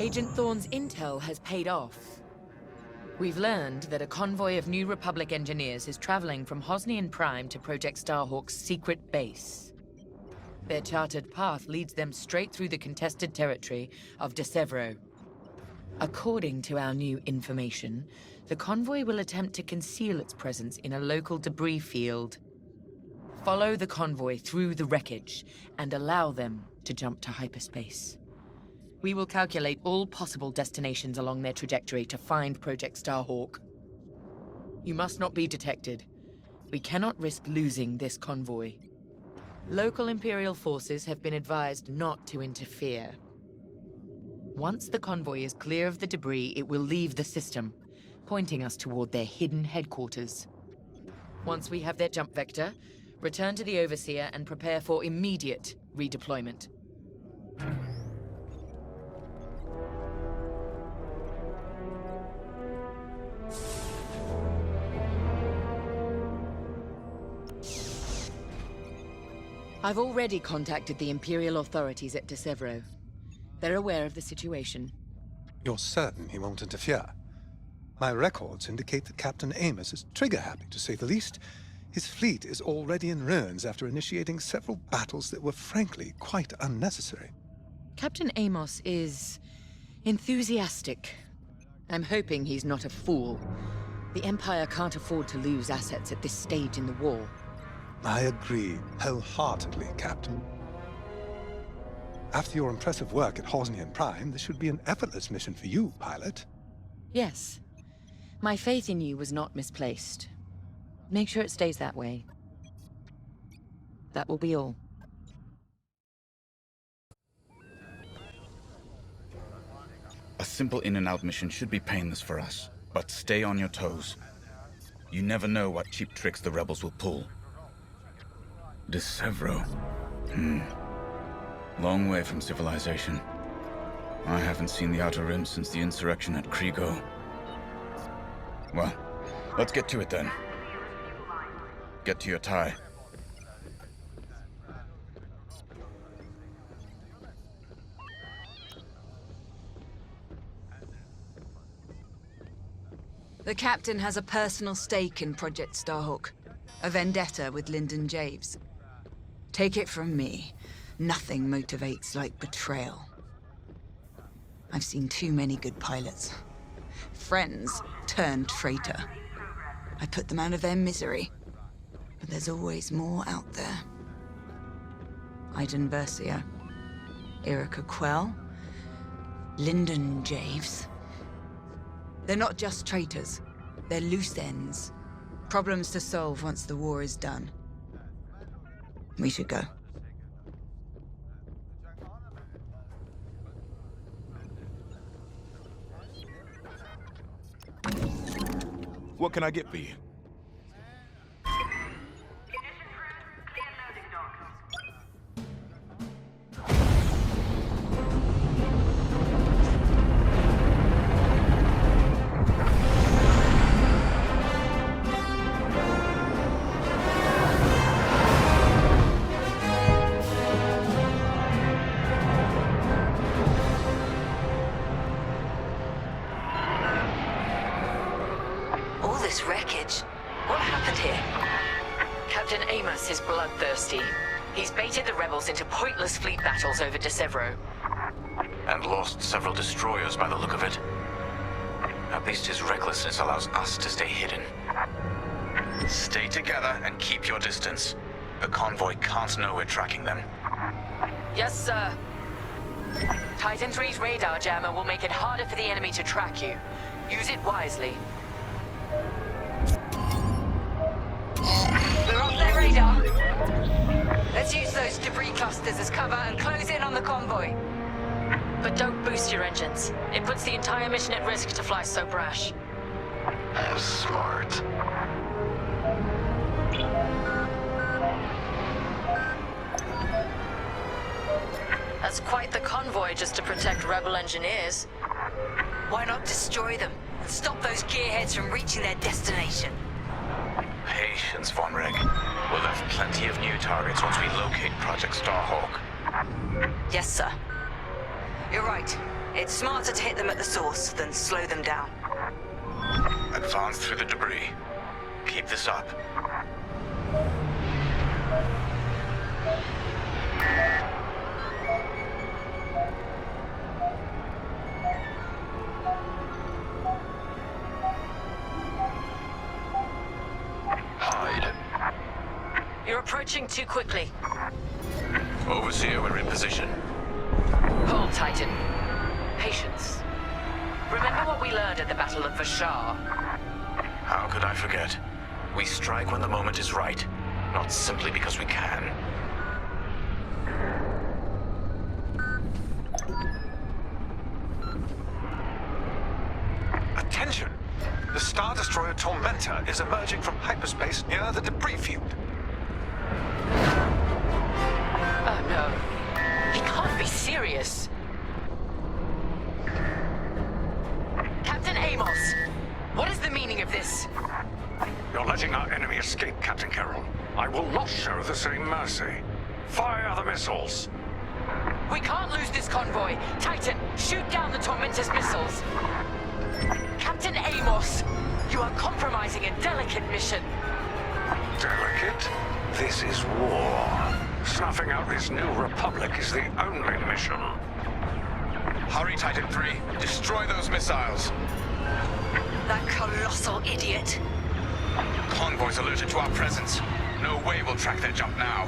Agent Thorne's intel has paid off. We've learned that a convoy of New Republic engineers is traveling from Hosnian Prime to Project Starhawk's secret base. Their charted path leads them straight through the contested territory of De Severo. According to our new information, the convoy will attempt to conceal its presence in a local debris field. Follow the convoy through the wreckage and allow them to jump to hyperspace. We will calculate all possible destinations along their trajectory to find Project Starhawk. You must not be detected. We cannot risk losing this convoy. Local Imperial forces have been advised not to interfere. Once the convoy is clear of the debris, it will leave the system, pointing us toward their hidden headquarters. Once we have their jump vector, return to the Overseer and prepare for immediate redeployment. I've already contacted the Imperial authorities at De Severo. They're aware of the situation. You're certain he won't interfere? My records indicate that Captain Amos is trigger-happy, to say the least. His fleet is already in ruins after initiating several battles that were frankly quite unnecessary. Captain Amos is enthusiastic. I'm hoping he's not a fool. The Empire can't afford to lose assets at this stage in the war. I agree wholeheartedly, Captain. After your impressive work at Hosnian Prime, this should be an effortless mission for you, pilot. Yes. My faith in you was not misplaced. Make sure it stays that way. That will be all. A simple in-and-out mission should be painless for us, but stay on your toes. You never know what cheap tricks the rebels will pull. De Severo. Long way from civilization. I haven't seen the Outer Rim since the insurrection at Kriego. Well, let's get to it then. Get to your tie. The captain has a personal stake in Project Starhawk. A vendetta with Lyndon Javes. Take it from me, nothing motivates like betrayal. I've seen too many good pilots. Friends turned traitor. I put them out of their misery. But there's always more out there. Iden Versio, Erica Quell, Lyndon Javes. They're not just traitors. They're loose ends. Problems to solve once the war is done. We should go. What can I get for you? Wreckage. What happened here? Captain Amos is bloodthirsty. He's baited the rebels into pointless fleet battles over De Severo. And lost several destroyers by the look of it. At least his recklessness allows us to stay hidden. Stay together and keep your distance. The convoy can't know we're tracking them. Yes, sir. Titan 3's radar jammer will make it harder for the enemy to track you. Use it wisely. We're off their radar. Let's use those debris clusters as cover and close in on the convoy. But don't boost your engines. It puts the entire mission at risk to fly so brash. Smart. That's quite the convoy just to protect rebel engineers. Why not destroy them and stop those gearheads from reaching their destination? Patience, Von Rig. We'll have plenty of new targets once we locate Project Starhawk. Yes, sir. You're right. It's smarter to hit them at the source than slow them down. Advance through the debris. Keep this up. Hide. You're approaching too quickly. Overseer, we're in position. Hold, Titan. Patience. Remember what we learned at the Battle of Vashar? How could I forget? We strike when the moment is right, not simply because we can. Attention! The Star Destroyer Tormentor is emerging from hyperspace near the debris field. Oh no. He can't be serious. Captain Amos! What is the meaning of this? You're letting our enemy escape, Captain Carroll. I will not show the same mercy. Fire the missiles. We can't lose this convoy. Titan, shoot down the Tormentor's missiles. Captain Amos, you are compromising a delicate mission. Delicate? This is war. Snuffing out this new republic is the only mission. Hurry, Titan 3. Destroy those missiles. That colossal idiot. Convoys alerted to our presence. No way we'll track their jump now.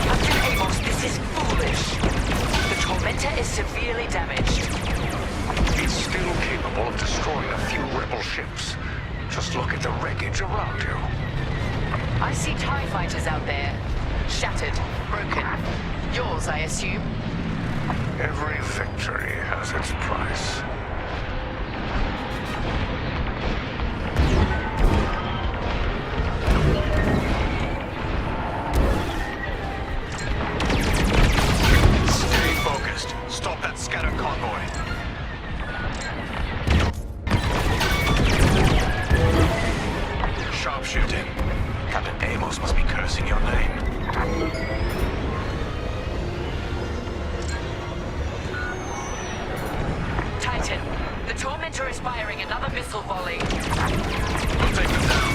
Captain Amos, this is foolish. The Tormentor is severely damaged. It's still capable of destroying a few rebel ships. Just look at the wreckage around you. I see TIE fighters out there. Shattered, broken. Yours, I assume? Every victory has its price. Stay focused. Stop that scattered convoy. Sharpshooting. Captain Amos must be cursing your name. Titan, the Tormentor is firing another missile volley. We'll take them down.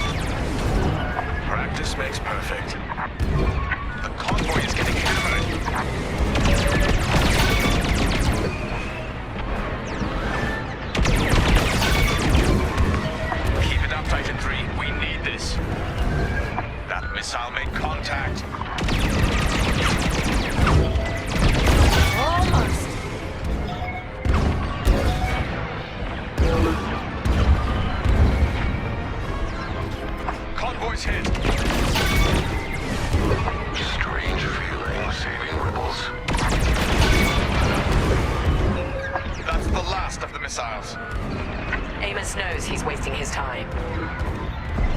Practice makes perfect. The convoy is getting hammered. Keep it up, Titan 3. We need this. That missile made contact. Almost. Convoy's hit. Strange feeling saving rebels. That's the last of the missiles. Amos knows he's wasting his time.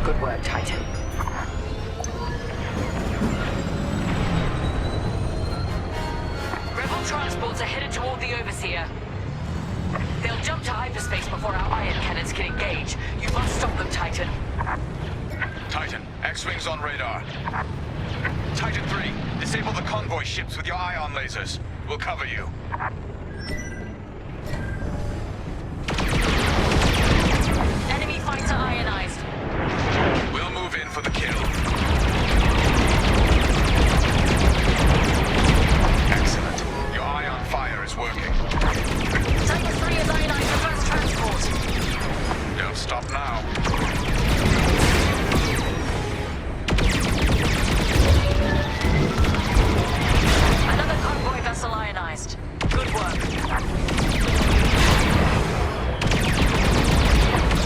Good work, Titan. Rebel transports are headed toward the Overseer. They'll jump to hyperspace before our ion cannons can engage. You must stop them, Titan. Titan, X-Wings on radar. Titan 3, disable the convoy ships with your ion lasers. We'll cover you. Enemy fighter ionized. We'll move in for the kill. Excellent. Your ion fire is working. Titan 3 is ionized for first transport. Don't stop now. Another convoy vessel ionized. Good work.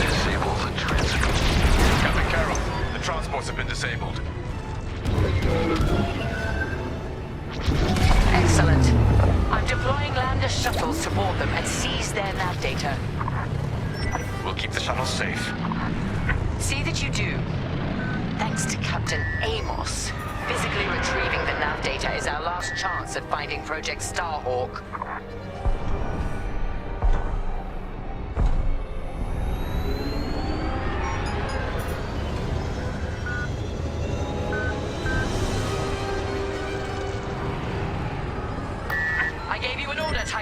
Disable the transport. Captain Carroll, the transports have been disabled. Excellent. I'm deploying lander shuttles to board them and seize their nav data. We'll keep the shuttle safe. See that you do. Thanks to Captain Amos, physically retrieving the nav data is our last chance at finding Project Starhawk.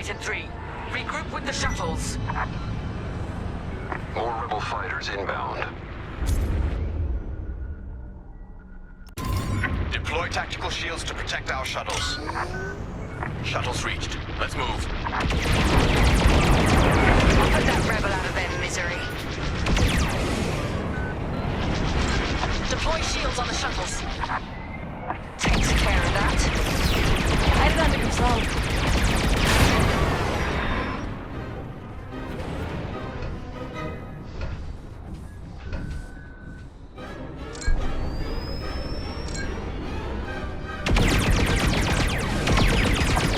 Titan 3. Regroup with the shuttles. More rebel fighters inbound. Deploy tactical shields to protect our shuttles. Shuttles reached. Let's move. Put that rebel out of their misery. Deploy shields on the shuttles. Takes care of that. Had it under control.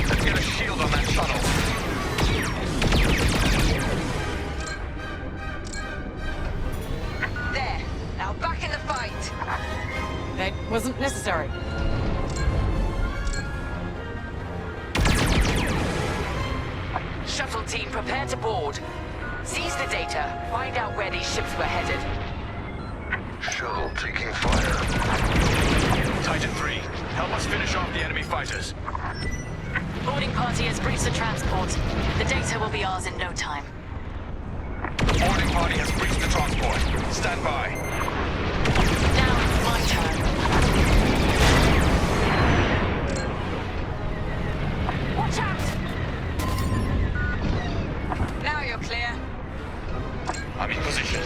Let's get a shield on that shuttle. There. Now back in the fight. That wasn't necessary. Shuttle team, prepare to board. Seize the data. Find out where these ships were headed. Shuttle taking fire. Titan 3, help us finish off the enemy fighters. Boarding party has breached the transport. The data will be ours in no time. Boarding party has breached the transport. Stand by. Now it's my turn. Watch out! Now you're clear. I'm in position.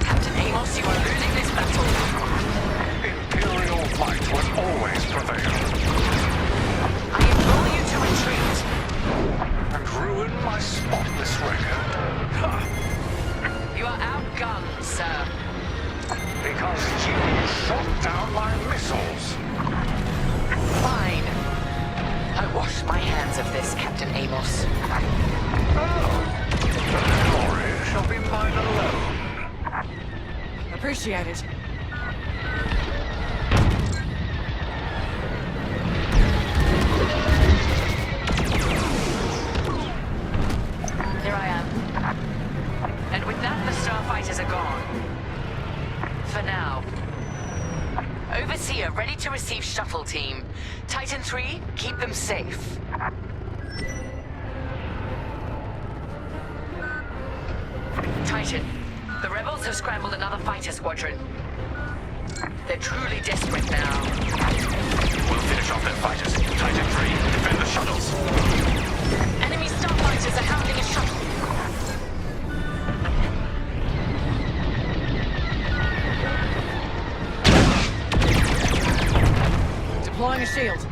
Captain Amos, you are losing this battle. Imperial might will always prevail. I implore you to retreat. And ruin my spotless record. You are outgunned, sir. Because you shot down my missiles. Fine. I wash my hands of this, Captain Amos. Oh, the glory shall be mine alone. Appreciate it. Here I am. And with that, the starfighters are gone. For now. Overseer ready to receive shuttle team. Titan 3, keep them safe. Titan, the rebels have scrambled another fighter squadron. They're truly desperate now. We'll finish off their fighters. Titan 3, defend the shuttles. Enemy starfighters are hounding a shuttle. Deploying a shield.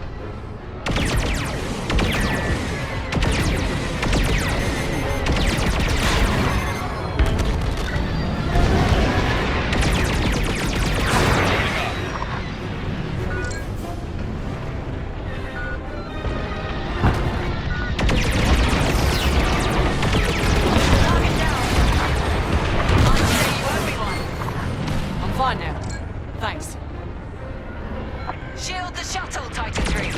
Target down. I'd say you owe me one. I'm fine now. Thanks. Shield the shuttle, Titan 3.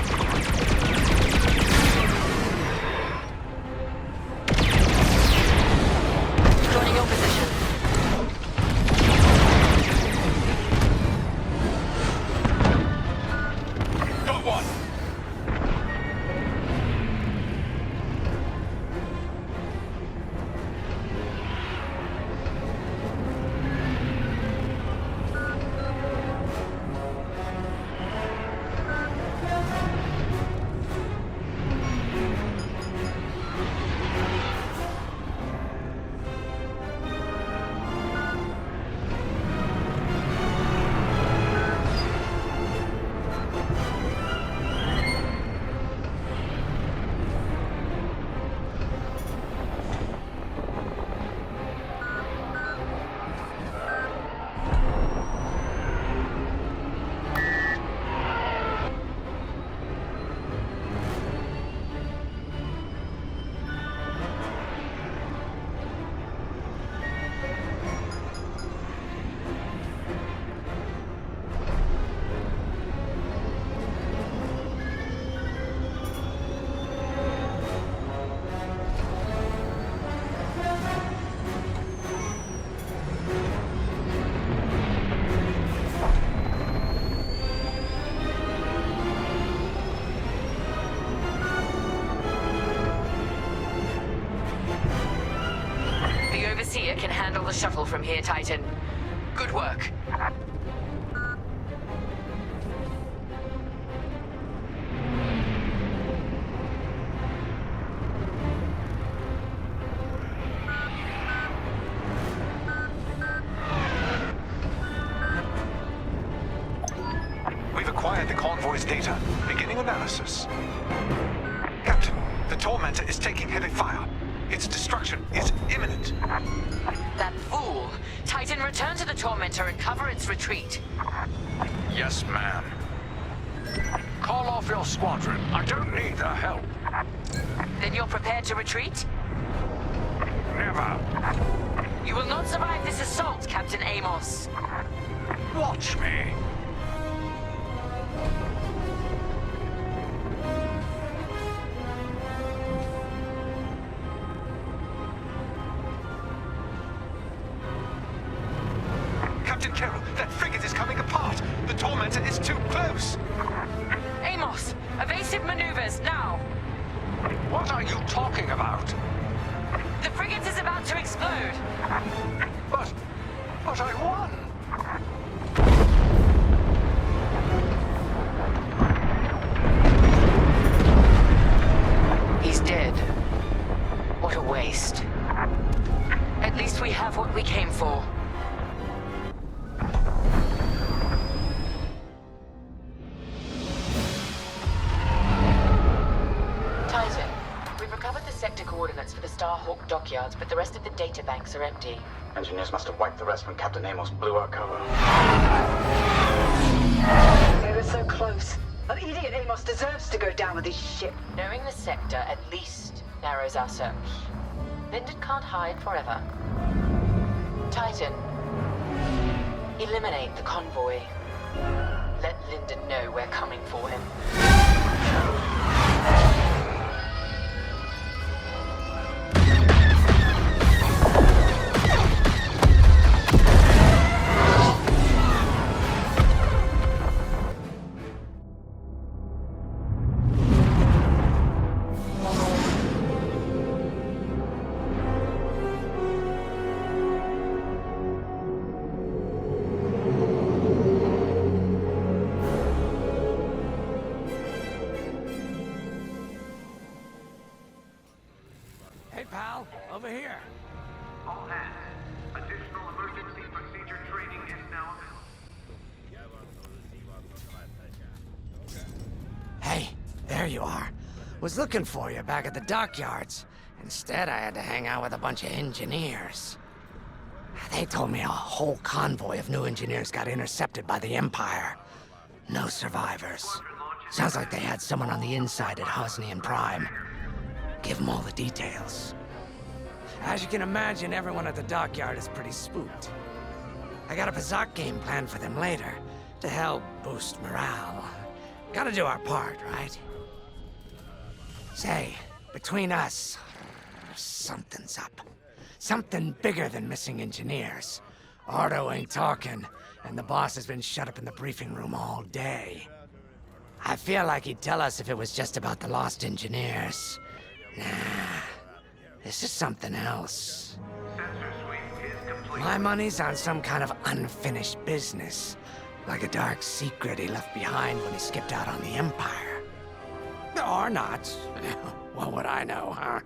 the shuttle from here, Titan. Good work. We've acquired the convoy's data. Beginning analysis. Captain, the Tormentor is taking heavy fire. Its destruction is imminent. That fool! Titan, return to the Tormentor and cover its retreat. Yes, ma'am. Call off your squadron. I don't need their help. Then you're prepared to retreat? Never. You will not survive this assault, Captain Amos. Watch me. Captain Carroll, that frigate is coming apart. The Tormentor is too close. Amos, evasive maneuvers, now! What are you talking about? The frigate is about to explode. But I won. He's dead. What a waste. At least we have what we came for. Titan, we've recovered the sector coordinates for the Starhawk dockyards, but the rest of the data banks are empty. Engineers must have wiped the rest when Captain Amos blew our cover. We were so close. That idiot Amos deserves to go down with his ship. Knowing the sector at least narrows our search. Lyndon can't hide forever. Titan, eliminate the convoy. Let Lyndon know we're coming for him. Hey, pal, over here. All hands. Additional emergency procedure training is now available. Hey, there you are. Was looking for you back at the dockyards. Instead, I had to hang out with a bunch of engineers. They told me a whole convoy of new engineers got intercepted by the Empire. No survivors. Sounds like they had someone on the inside at Hosnian Prime. Give them all the details. As you can imagine, everyone at the dockyard is pretty spooked. I got a bizarre game planned for them later, to help boost morale. Gotta do our part, right? Say, between us, something's up. Something bigger than missing engineers. Ardo ain't talking, and the boss has been shut up in the briefing room all day. I feel like he'd tell us if it was just about the lost engineers. Nah, this is something else. Sensor sweep is complete. My money's on some kind of unfinished business. Like a dark secret he left behind when he skipped out on the Empire. Or not. What would I know, huh?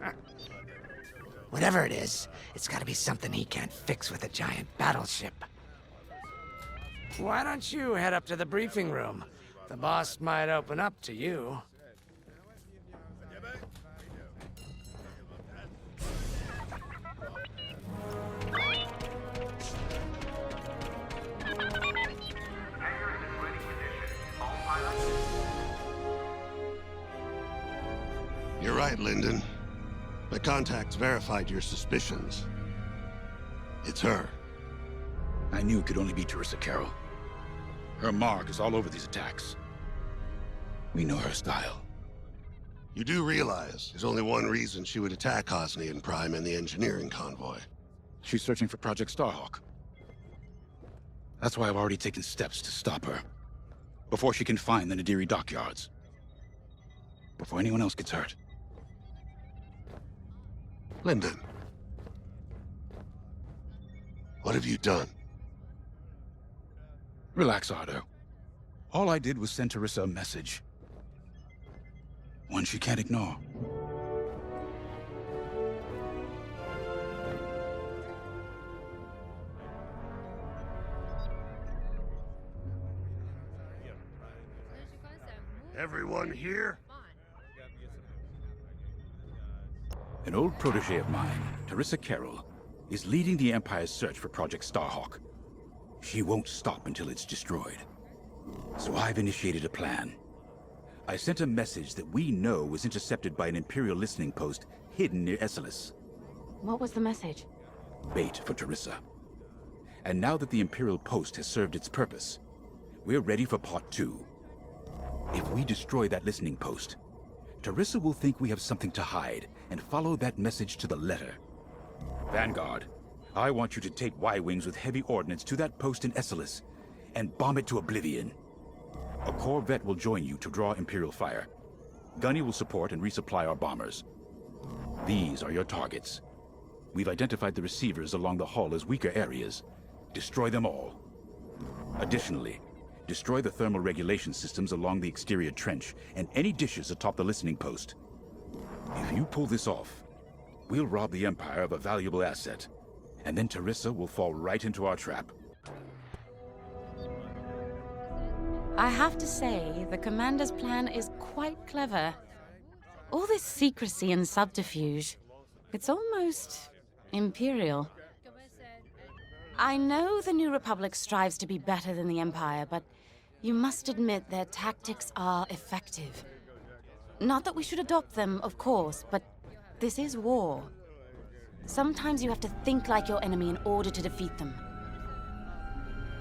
Whatever it is, it's gotta be something he can't fix with a giant battleship. Why don't you head up to the briefing room? The boss might open up to you. Hangar is in ready condition. All pilots. You're right, Lyndon. My contacts verified your suspicions. It's her. I knew it could only be Teresa Carroll. Her mark is all over these attacks. We know her style. You do realize there's only one reason she would attack Hosnian Prime and the engineering convoy. She's searching for Project Starhawk. That's why I've already taken steps to stop her. Before she can find the Nadiri dockyards. Before anyone else gets hurt. Lyndon. What have you done? Relax, Ardo. All I did was send Teresa a message. One she can't ignore. Everyone here? An old protege of mine, Teresa Carroll, is leading the Empire's search for Project Starhawk. She won't stop until it's destroyed. So I've initiated a plan. I sent a message that we know was intercepted by an Imperial listening post hidden near Esselis. What was the message? Bait for Teresa. And now that the Imperial post has served its purpose, we're ready for Part 2. If we destroy that listening post, Teresa will think we have something to hide and follow that message to the letter. Vanguard, I want you to take Y-Wings with heavy ordnance to that post in Esselis and bomb it to oblivion. A Corvette will join you to draw Imperial fire. Gunny will support and resupply our bombers. These are your targets. We've identified the receivers along the hull as weaker areas. Destroy them all. Additionally, destroy the thermal regulation systems along the exterior trench and any dishes atop the listening post. If you pull this off, we'll rob the Empire of a valuable asset, and then Teresa will fall right into our trap. I have to say, the Commander's plan is quite clever. All this secrecy and subterfuge, it's almost Imperial. I know the New Republic strives to be better than the Empire, but you must admit their tactics are effective. Not that we should adopt them, of course, but this is war. Sometimes you have to think like your enemy in order to defeat them.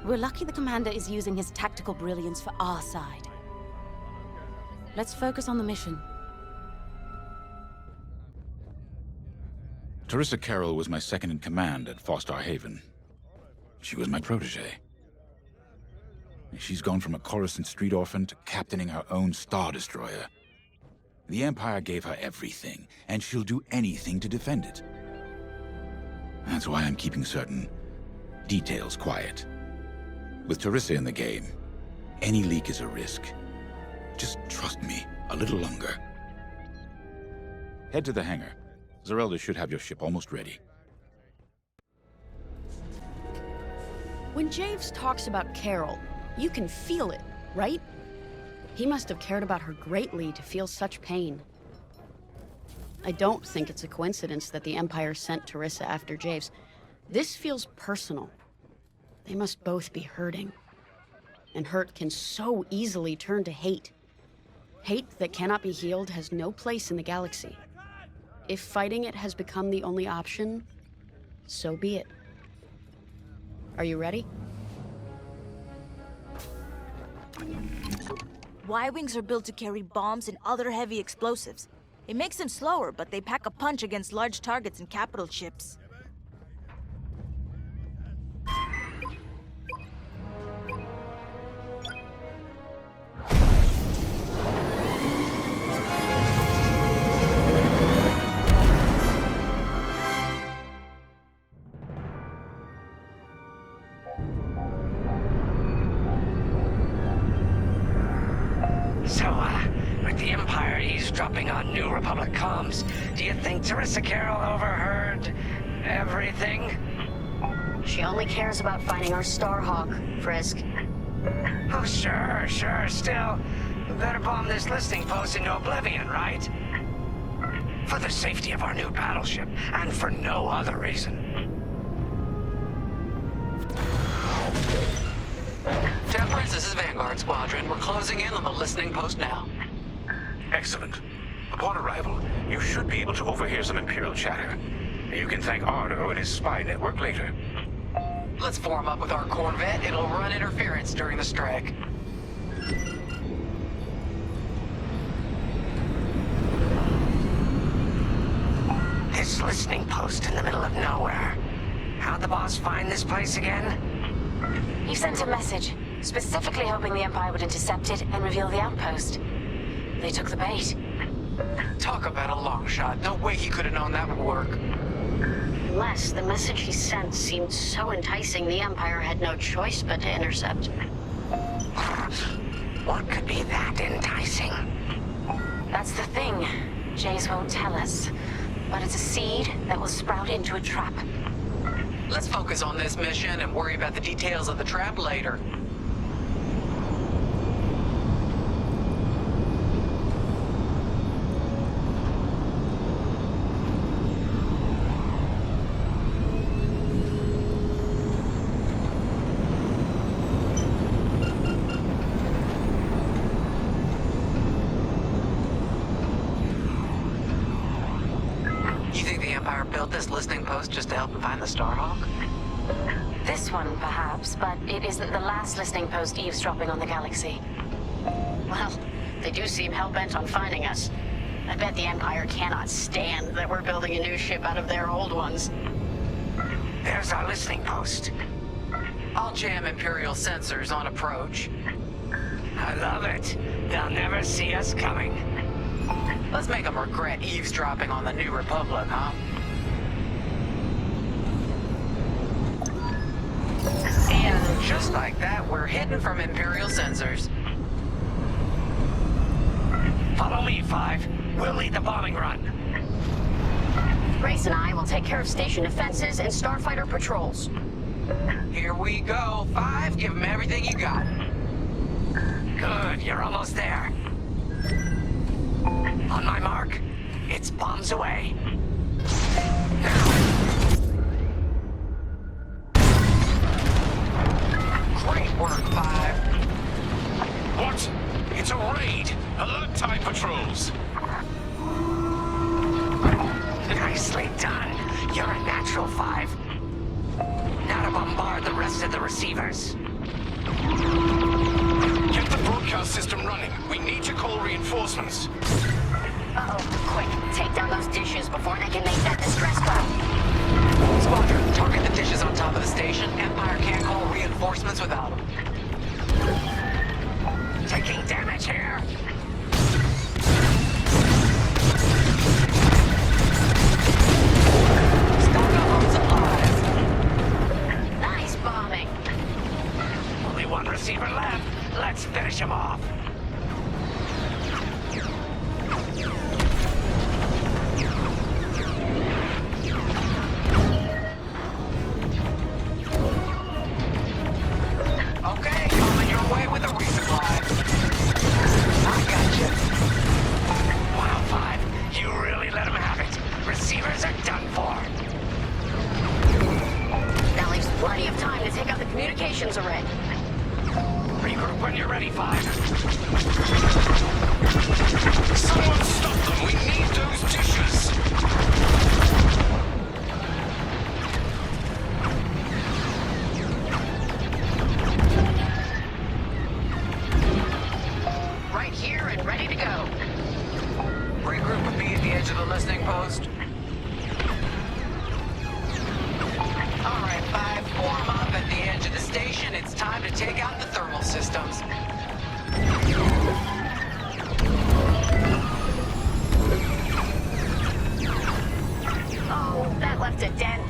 We're lucky the Commander is using his tactical brilliance for our side. Let's focus on the mission. Teresa Carroll was my second in command at Fostar Haven. She was my protege. She's gone from a Coruscant street orphan to captaining her own Star Destroyer. The Empire gave her everything, and she'll do anything to defend it. That's why I'm keeping certain details quiet. With Teresa in the game, any leak is a risk. Just trust me a little longer. Head to the hangar. Zerelda should have your ship almost ready. When Javes talks about Carol, you can feel it, right? He must have cared about her greatly to feel such pain. I don't think it's a coincidence that the Empire sent Teresa after Javes. This feels personal. They must both be hurting. And hurt can so easily turn to hate. Hate that cannot be healed has no place in the galaxy. If fighting it has become the only option, so be it. Are you ready? Y-Wings are built to carry bombs and other heavy explosives. It makes them slower, but they pack a punch against large targets and capital ships. With the Empire eavesdropping on New Republic comms, do you think Teresa Carroll overheard everything? She only cares about finding our Starhawk, Frisk. Oh, sure. Still, we better bomb this listening post into oblivion, right? For the safety of our new battleship, and for no other reason. Temperance, this is Vanguard Squadron. We're closing in on the listening post now. Excellent. Upon arrival, you should be able to overhear some Imperial chatter. You can thank Ardo and his spy network later. Let's form up with our Corvette. It'll run interference during the strike. This listening post in the middle of nowhere. How'd the boss find this place again? He sent a message, specifically hoping the Empire would intercept it and reveal the outpost. They took the bait. Talk about a long shot. No way he could have known that would work. Unless the message he sent seemed so enticing, the Empire had no choice but to intercept. What could be that enticing? That's the thing. Jays won't tell us. But it's a seed that will sprout into a trap. Let's focus on this mission and worry about the details of the trap later. This listening post just to help him find the Starhawk? This one, perhaps, but it isn't the last listening post eavesdropping on the galaxy. Well, they do seem hell-bent on finding us. I bet the Empire cannot stand that we're building a new ship out of their old ones. There's our listening post. I'll jam Imperial sensors on approach. I love it. They'll never see us coming. Let's make them regret eavesdropping on the New Republic, huh? And just like that, we're hidden from Imperial sensors. Follow me, Five. We'll lead the bombing run. Grace and I will take care of station defenses and starfighter patrols. Here we go. Five, give them everything you got. Good, you're almost there. On my mark, it's bombs away. Great work, Five. What? It's a raid! Alert TIE patrols! Nicely done. You're a natural, Five. Now to bombard the rest of the receivers. Get the broadcast system running. We need to call reinforcements. Uh-oh, quick. Take down those dishes before they can make that distress call. Squadron, target the dishes on top of the station. Empire can't call reinforcements without them. Taking damage here. Stock up on supplies. Nice bombing. Only one receiver left. Let's finish him off. Okay, coming your way with a resupply. I got you. Wow, Five. You really let him have it. Receivers are done for. That leaves plenty of time to take out the communications array. Regroup when you're ready, Five. Someone stop them! We need those dishes! Right here and ready to go. Regroup would be at the edge of the listening post. All right, Five, form up at the edge of the station. It's time to take out the thermal systems. Oh, that left a dent.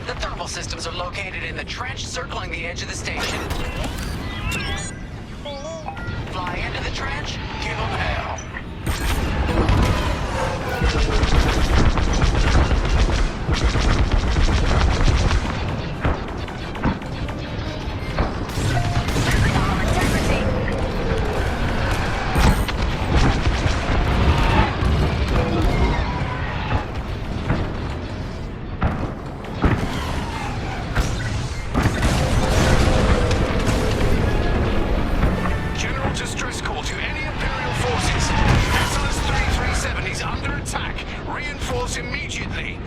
The thermal systems are located in the trench circling the edge of the station. Fly into the trench, give them hell. General distress call to any Imperial forces. SLS-337 is under attack. Reinforce immediately.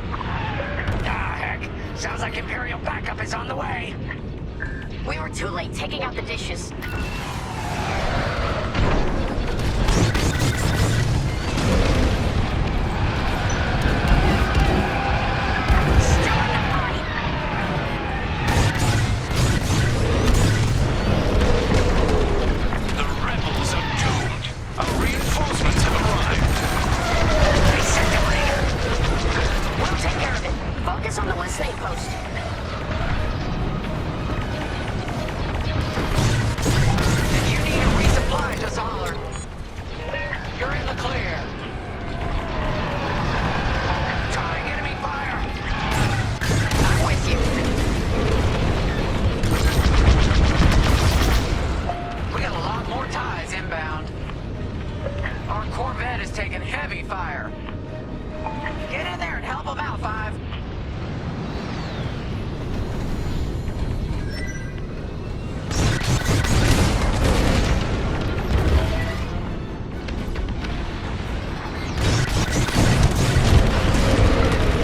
Ah, heck. Sounds like Imperial backup is on the way. We were too late taking out the dishes. Still in the fight. focus on the listening post. If you need a resupply, just holler. You're in the clear. Trying enemy fire. I'm with you. We got a lot more ties inbound. Our Corvette is taking heavy fire. Get in there and help them out, Five.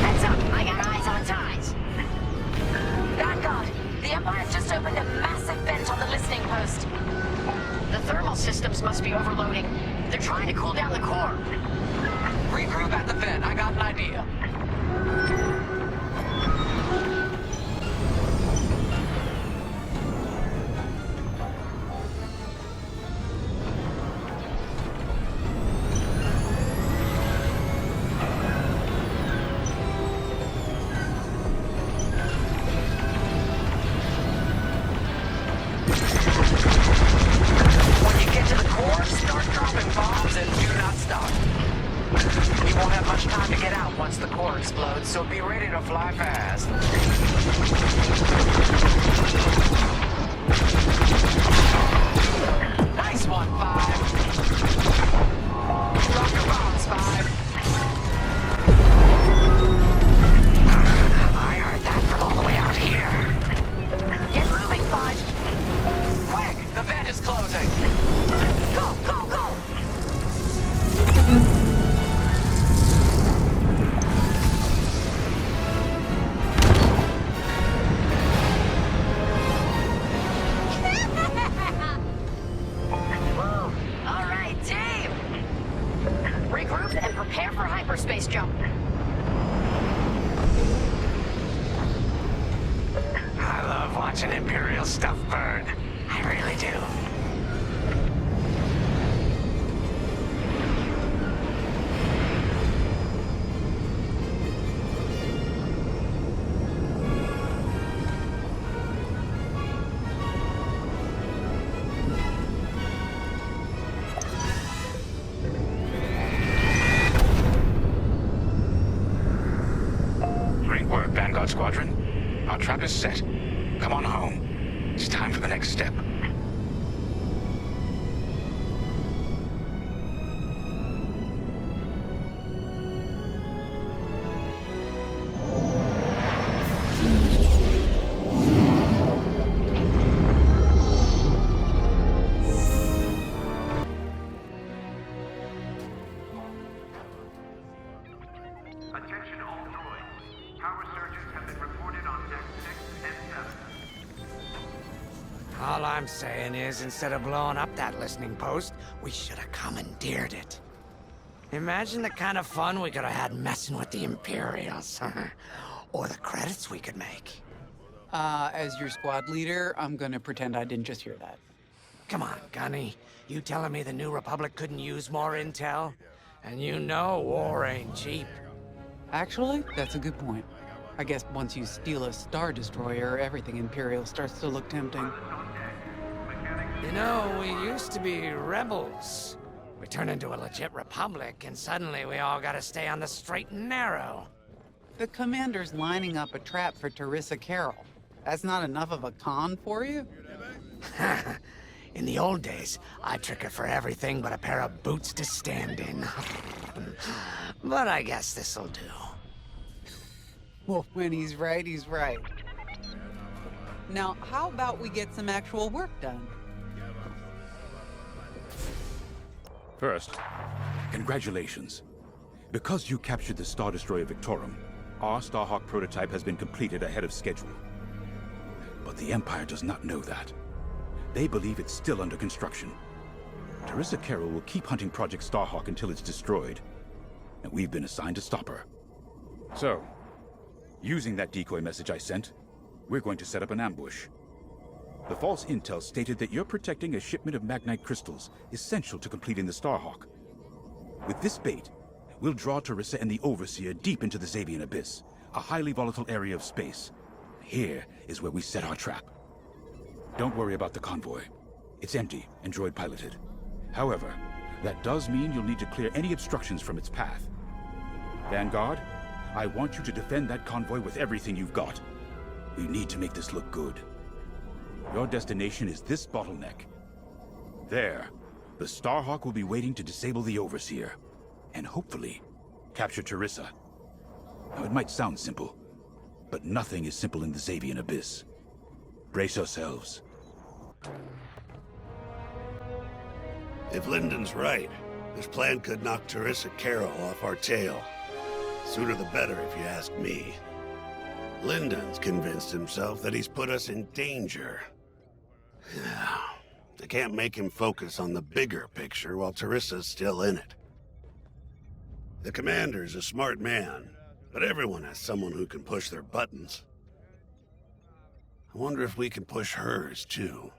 Heads up, I got eyes on ties. God, the Empire's just opened a massive vent on the listening post. The thermal systems must be overloading. They're trying to cool down the core. Regroup at the vent. I got an idea. When you get to the core, start dropping bombs and do not stop. You won't have much time to get out once the core explodes, so be ready to fly fast. Nice one, Five. Drop your bombs, Five. I heard that from all the way out here. Get moving, Five. Quick, the vent is closing. Go, go, go! Woo! All right, team! Regroup and prepare for hyperspace jump. I love watching Imperial stuff burn. I really do. Great work, Vanguard Squadron. Our trap is set. Come on home. It's time for the next step. Attention all droids. Power surges have been reported on deck 6 and 7. All I'm saying is, instead of blowing up that listening post, we should have commandeered it. Imagine the kind of fun we could have had messing with the Imperials. Or the credits we could make. As your squad leader, I'm gonna pretend I didn't just hear that. Come on, Gunny. You telling me the New Republic couldn't use more intel? And you know war ain't cheap. Actually, that's a good point. I guess once you steal a Star Destroyer, everything Imperial starts to look tempting. You know, we used to be rebels. We turned into a legit republic, and suddenly we all gotta stay on the straight and narrow. The commander's lining up a trap for Teresa Carroll. That's not enough of a con for you? In the old days, I'd trick her for everything but a pair of boots to stand in. But I guess this'll do. Well, when he's right, he's right. Now, how about we get some actual work done? First, congratulations. Because you captured the Star Destroyer Victorum, our Starhawk prototype has been completed ahead of schedule. But the Empire does not know that. They believe it's still under construction. Teresa Carroll will keep hunting Project Starhawk until it's destroyed, and we've been assigned to stop her. So, using that decoy message I sent, we're going to set up an ambush. The false intel stated that you're protecting a shipment of Magnite crystals essential to completing the Starhawk. With this bait, we'll draw Teresa and the Overseer deep into the Xavian Abyss, a highly volatile area of space. Here is where we set our trap. Don't worry about the convoy. It's empty and droid piloted. However, that does mean you'll need to clear any obstructions from its path. Vanguard, I want you to defend that convoy with everything you've got. We need to make this look good. Your destination is this bottleneck. There, the Starhawk will be waiting to disable the Overseer, and hopefully, capture Teresa. Now, it might sound simple, but nothing is simple in the Xavian Abyss. Brace yourselves. If Lyndon's right, this plan could knock Teresa Carroll off our tail. Sooner the better, if you ask me. Lyndon's convinced himself that he's put us in danger. They can't make him focus on the bigger picture while Teresa's still in it. The commander's a smart man, but everyone has someone who can push their buttons. I wonder if we can push hers, too.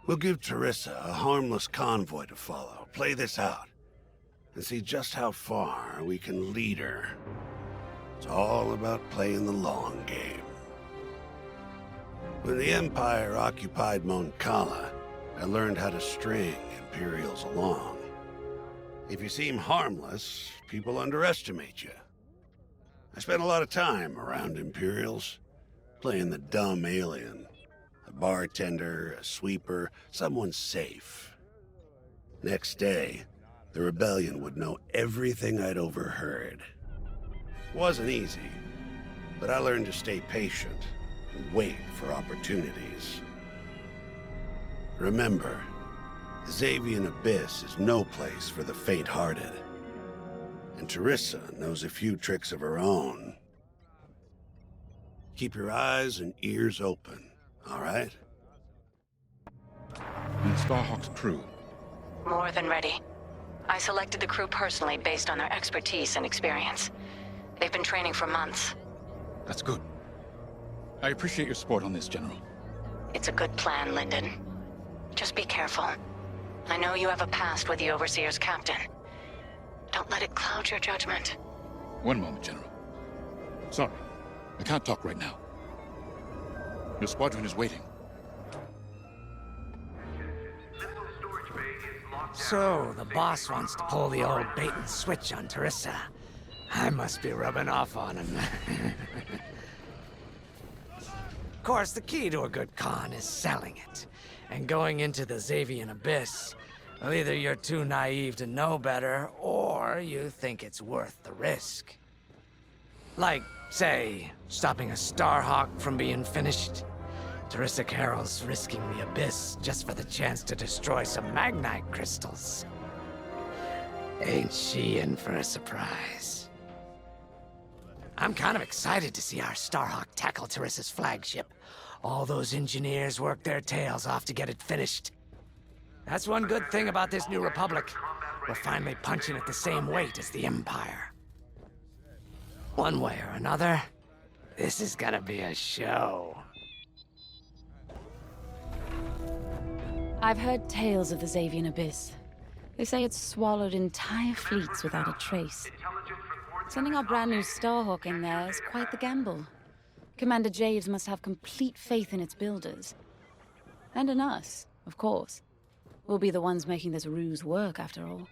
We'll give Teresa a harmless convoy to follow, play this out, and see just how far we can lead her. It's all about playing the long game. When the Empire occupied Mon Cala, I learned how to string Imperials along. If you seem harmless, people underestimate you. I spent a lot of time around Imperials, playing the dumb alien. A bartender, a sweeper, someone safe. Next day, the rebellion would know everything I'd overheard. Wasn't easy, but I learned to stay patient and wait for opportunities. Remember, the Xavian Abyss is no place for the faint-hearted. And Teresa knows a few tricks of her own. Keep your eyes and ears open. All right? And Starhawk's crew? More than ready. I selected the crew personally based on their expertise and experience. They've been training for months. That's good. I appreciate your support on this, General. It's a good plan, Lyndon. Just be careful. I know you have a past with the Overseer's captain. Don't let it cloud your judgment. One moment, General. Sorry, I can't talk right now. Your squadron is waiting. So, the boss wants to pull the old bait and switch on Teresa. I must be rubbing off on him. Of course, the key to a good con is selling it. And going into the Xavian Abyss, well, either you're too naive to know better, or you think it's worth the risk. Like, say, stopping a Starhawk from being finished. Teresa Carroll's risking the Abyss just for the chance to destroy some Magnite crystals. Ain't she in for a surprise? I'm kind of excited to see our Starhawk tackle Teresa's flagship. All those engineers worked their tails off to get it finished. That's one good thing about this new Republic. We're finally punching at the same weight as the Empire. One way or another, this is gonna be a show. I've heard tales of the Xavian Abyss. They say it's swallowed entire fleets without a trace. Sending our brand new Starhawk in there is quite the gamble. Commander Javes must have complete faith in its builders. And in us, of course. We'll be the ones making this ruse work, after all.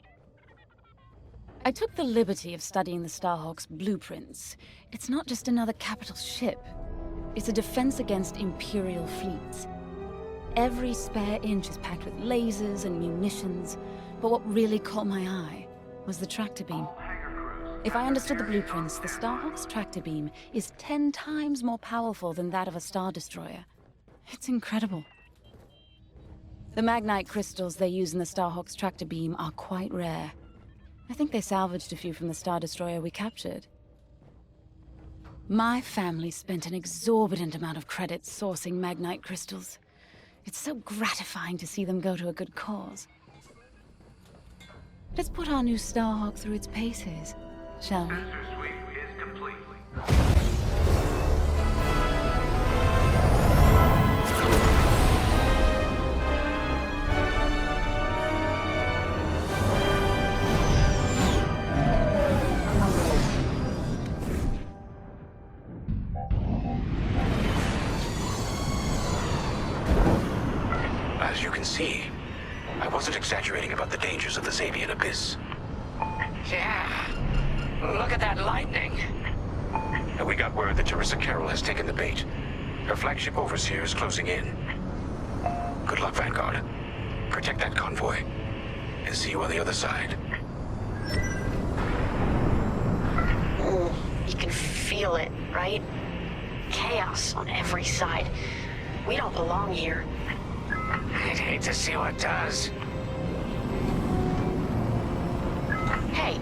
I took the liberty of studying the Starhawk's blueprints. It's not just another capital ship. It's a defense against Imperial fleets. Every spare inch is packed with lasers and munitions, but what really caught my eye was the tractor beam. If I understood the blueprints, the Starhawk's tractor beam is 10 times more powerful than that of a Star Destroyer. It's incredible. The Magnite crystals they use in the Starhawk's tractor beam are quite rare. I think they salvaged a few from the Star Destroyer we captured. My family spent an exorbitant amount of credits sourcing Magnite crystals. It's so gratifying to see them go to a good cause. Let's put our new Starhawk through its paces, shall we? Master sweep is complete. As you can see, I wasn't exaggerating about the dangers of the Xavian Abyss. Yeah. Look at that lightning. And we got word that Teresa Carroll has taken the bait. Her flagship overseer is closing in. Good luck, Vanguard. Protect that convoy. And see you on the other side. You can feel it, right? Chaos on every side. We don't belong here. I'd hate to see what does. Hey,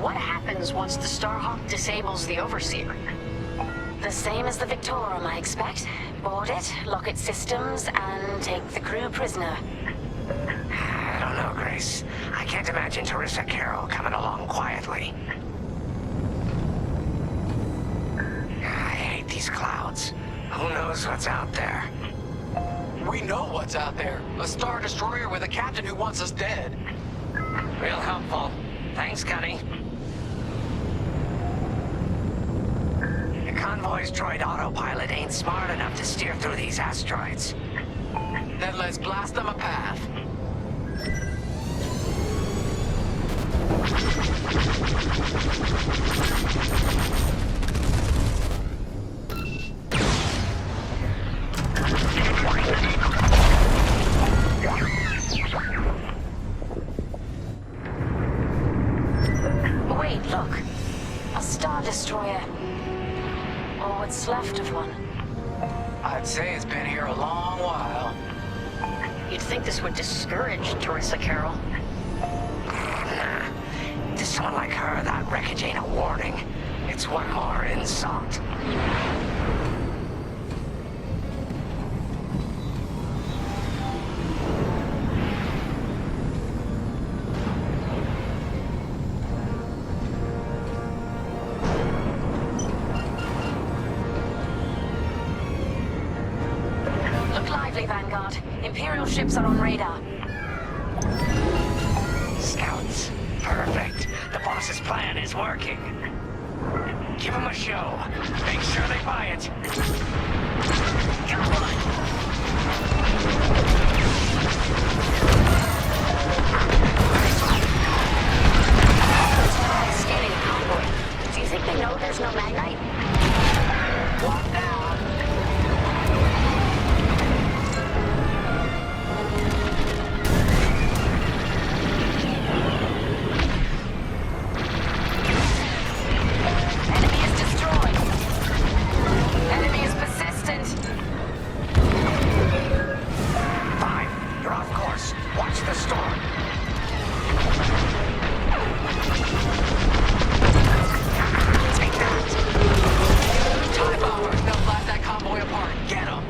what happens once the Starhawk disables the Overseer? The same as the Victorum, I expect. Board it, lock its systems, and take the crew prisoner. I don't know, Grace. I can't imagine Teresa Carroll coming along quietly. I hate these clouds. Who knows what's out there? We know what's out there. A Star Destroyer with a captain who wants us dead. Real helpful. Thanks, Gunny. The convoy's droid autopilot ain't smart enough to steer through these asteroids. Then let's blast them a path. Wait, look. A Star Destroyer. Or what's left of one. I'd say it's been here a long while. You'd think this would discourage Teresa Carroll. To someone like her, that wreckage ain't a warning. It's one more insult. Look lively, Vanguard. Imperial ships are on radar. Scouts. Perfect. The boss's plan is working. Give them a show. Make sure they buy it. Come on. Scanning a convoy. Do you think they know there's no Magnite? One down. Enemy is destroyed. Enemy is persistent. 5. You're off course. Watch the storm. Take that. Time bomber. They'll blast that convoy apart. Get them.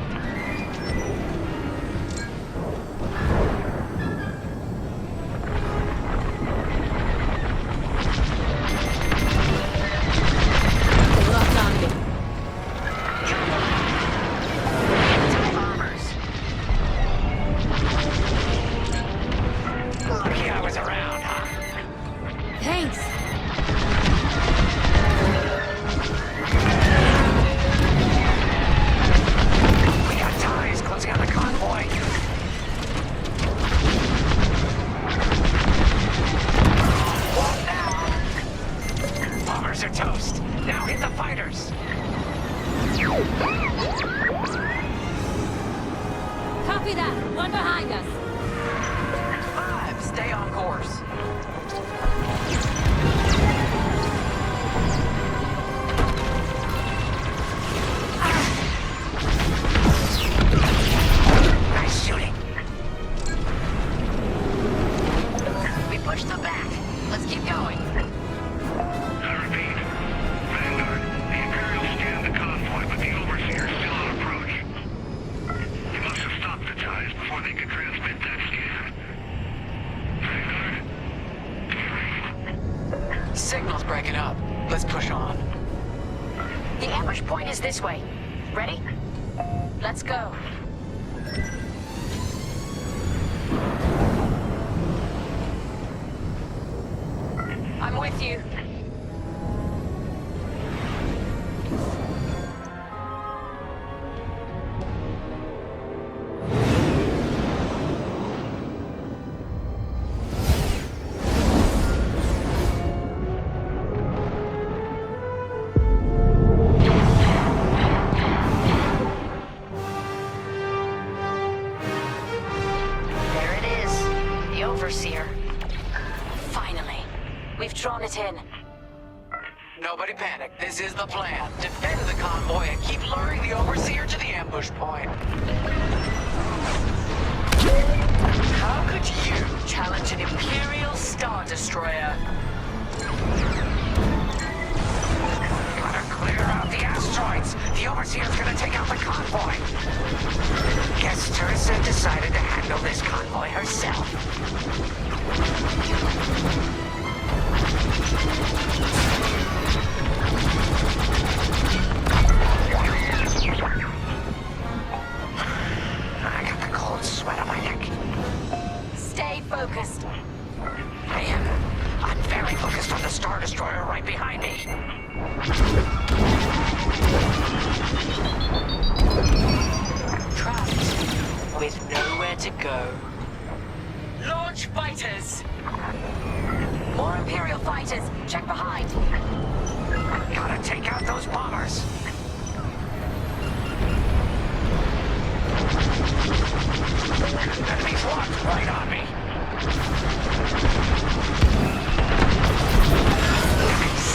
Lucky I was around, huh? Thanks. We got ties closing on the convoy. One down. Bombers are toast. Now hit the fighters. Copy that. One behind us. 5. Stay on course. Nice shooting. We pushed them back. Let's keep going. I repeat. Vanguard, the Imperials scanned the convoy, but the Overseer's still on approach. They must have stopped the ties before they could transmit that scan. Vanguard? Signal's breaking up. Let's push on. The ambush point is this way. Ready? Let's go. I'm with you. it in. Nobody panic. This is the plan. Defend the convoy and keep luring the Overseer to the ambush point. How could you challenge an Imperial Star Destroyer? Gotta clear out the asteroids. The Overseer's gonna take out the convoy. Guess Teresa decided to handle this convoy herself. I got the cold sweat on my neck. Stay focused. I am. I'm very focused on the Star Destroyer right behind me. Trapped with nowhere to go. Launch fighters! More Imperial fighters. Check behind. Gotta take out those bombers. Enemies locked right on me. Nice.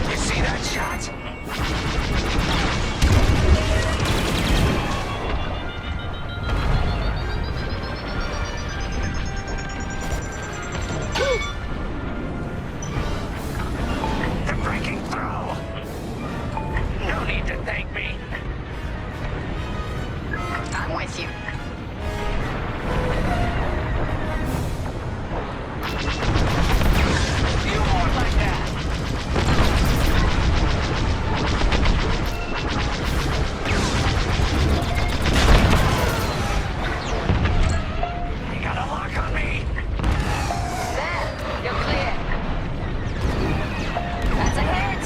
You see that shot? They're breaking through. No need to thank me. I'm with you. You won't like that. You got a lock on me. There, you're clear. That's a hit.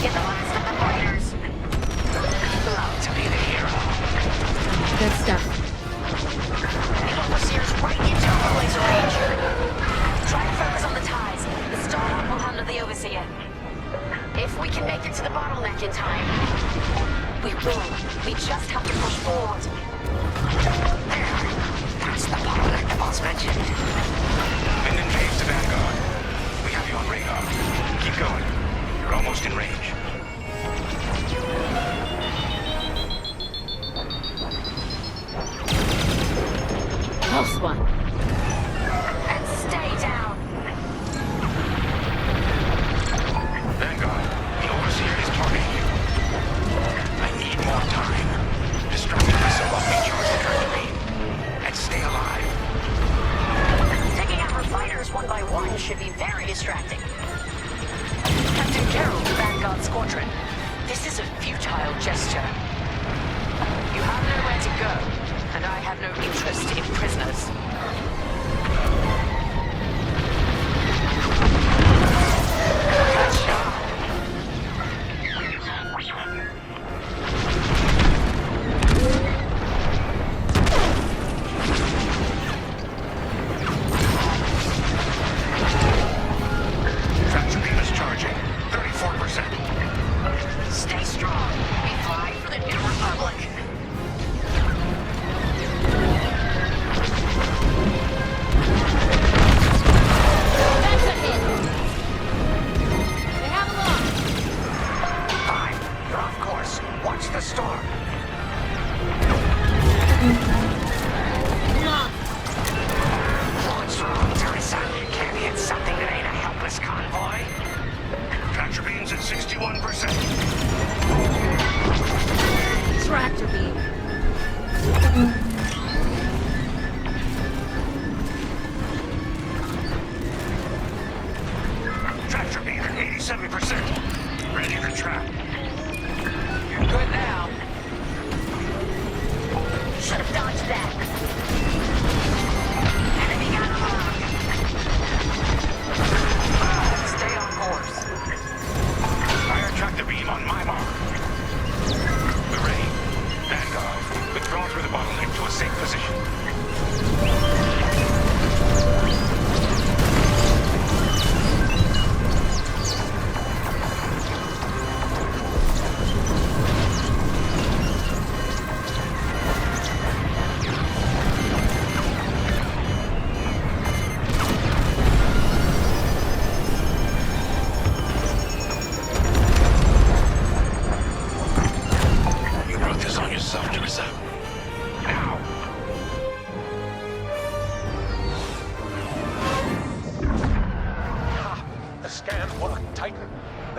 Get the last of the fighters. Love to be the hero. Good stuff. The Overseer's right into our laser range. Try and focus on the ties. The Starhawk will handle the Overseer. If we can make it to the bottleneck in time, we will. We just have to push forward. There. That's the bottleneck the boss mentioned. Minden James to Vanguard. We have you on radar. Keep going. You're almost in range. Close one. And stay down. Vanguard, the Overseer is targeting you. I need more time. Distract the missile while we charge the tractor beam. And stay alive. Taking out our fighters one by one should be very distracting. Captain Carroll to Vanguard Squadron. This is a futile gesture. You have nowhere to go, and I have no interest in prisoners. Good shot. Tractor beam is charging. 34%. Stay strong. We fly for the New Republic. That's a hit. They have a lock. Fine. You're off course. Watch the storm. What's wrong, Teresa? Can't hit something that ain't a helpless convoy? Tractor beam's at 61%. Tractor beam. Tractor beam at 87%. Ready for trap. You're good now. Should have dodged that. Enemy got a Stay on course. Fire tractor beam on my mark. We're ready. Vanguard, withdraw through the bottleneck to a safe position.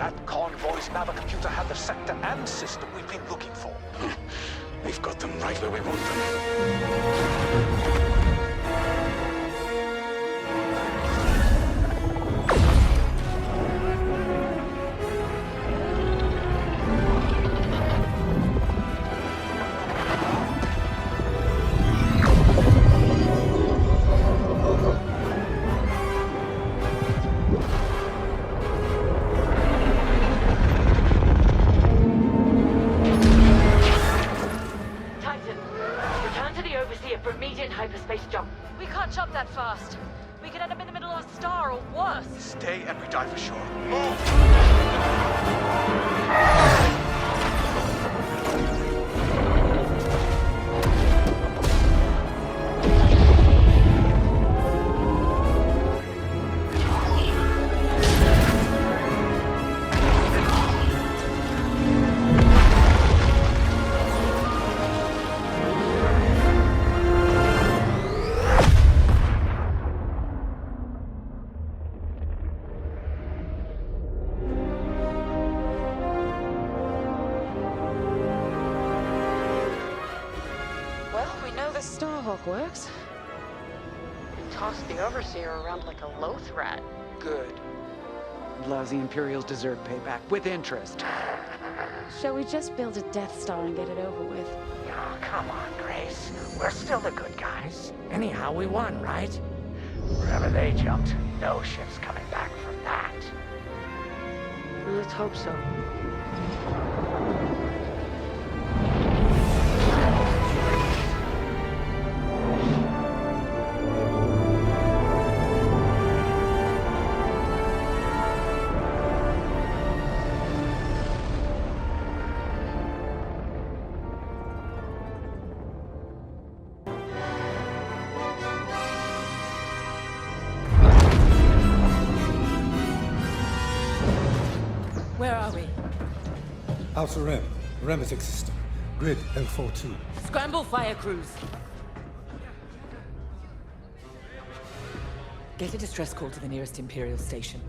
That convoy's navicomputer had the sector and system we've been looking for. We've got them right where we want them. Titan, return to the Overseer for immediate hyperspace jump. We can't jump that fast. We could end up in the middle of a star or worse. Stay and we dive for sure. Move! Well, we know the Starhawk works. You tossed the Overseer around like a loath rat. Good. Lousy Imperials deserve payback, with interest. Shall we just build a Death Star and get it over with? Oh, come on, Grace. We're still the good guys. Anyhow, we won, right? Wherever they jumped, no ship's coming back from that. Let's hope so. Where are we? Outer Rim, Remetic System, Grid L42. Scramble fire crews. Get a distress call to the nearest Imperial station.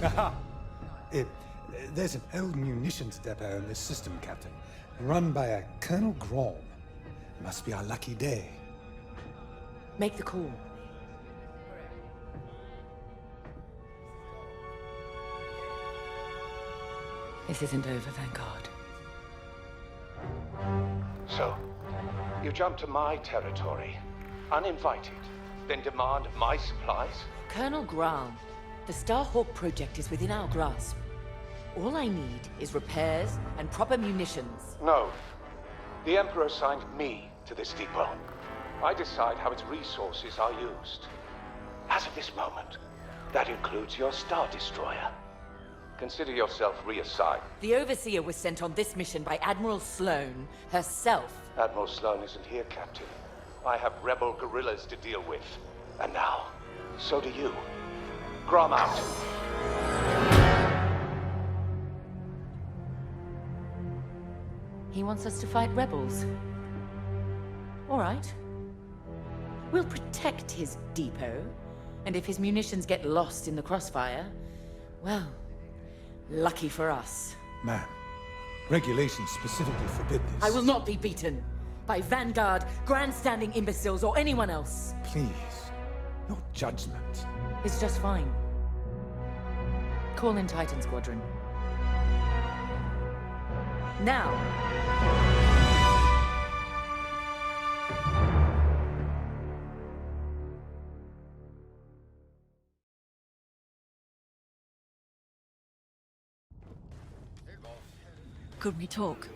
Aha! There's an old munitions depot in this system, Captain. Run by a Colonel Grom. Must be our lucky day. Make the call. This isn't over, thank God. So, you jump to my territory, uninvited, then demand my supplies? Colonel Graal, the Starhawk project is within our grasp. All I need is repairs and proper munitions. No. The Emperor assigned me to this depot. I decide how its resources are used. As of this moment, that includes your Star Destroyer. Consider yourself reassigned. The Overseer was sent on this mission by Admiral Sloane herself. Admiral Sloane isn't here, Captain. I have rebel guerrillas to deal with. And now, so do you. Grom out. He wants us to fight rebels. All right. We'll protect his depot, and if his munitions get lost in the crossfire, well, lucky for us. Ma'am, regulations specifically forbid this. I will not be beaten by Vanguard, grandstanding imbeciles, or anyone else. Please, your judgment. It's just fine. Call in Titan Squadron. Now! Could we talk?